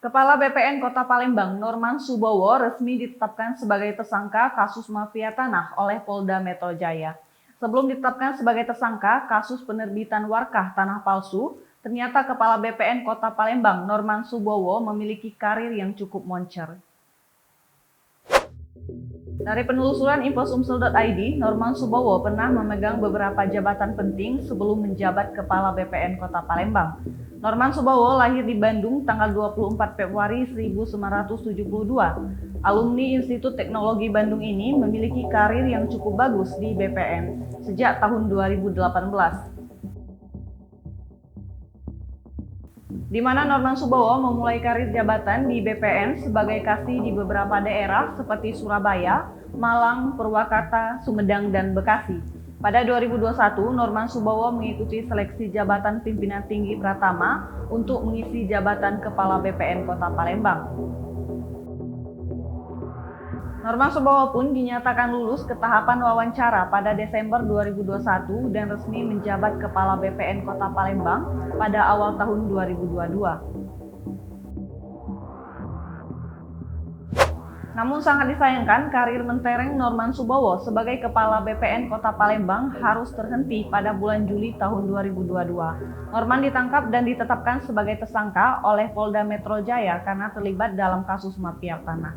Kepala BPN Kota Palembang, Norman Subowo, resmi ditetapkan sebagai tersangka kasus mafia tanah oleh Polda Metro Jaya. Sebelum ditetapkan sebagai tersangka kasus penerbitan warkah tanah palsu, ternyata Kepala BPN Kota Palembang, Norman Subowo, memiliki karir yang cukup moncer. Dari penelusuran infosumsel.id, Norman Subowo pernah memegang beberapa jabatan penting sebelum menjabat Kepala BPN Kota Palembang. Norman Subowo lahir di Bandung tanggal 24 Februari 1972. Alumni Institut Teknologi Bandung ini memiliki karir yang cukup bagus di BPN sejak tahun 2018. Di mana Norman Subowo memulai karir jabatan di BPN sebagai kasih di beberapa daerah seperti Surabaya, Malang, Purwakarta, Sumedang, dan Bekasi. Pada 2021, Norman Subowo mengikuti seleksi jabatan pimpinan tinggi Pratama untuk mengisi jabatan Kepala BPN Kota Palembang. Norman Subowo pun dinyatakan lulus ke tahapan wawancara pada Desember 2021 dan resmi menjabat Kepala BPN Kota Palembang pada awal tahun 2022. Namun sangat disayangkan karir mentereng Norman Subowo sebagai Kepala BPN Kota Palembang harus terhenti pada bulan Juli tahun 2022. Norman ditangkap dan ditetapkan sebagai tersangka oleh Polda Metro Jaya karena terlibat dalam kasus mafia tanah.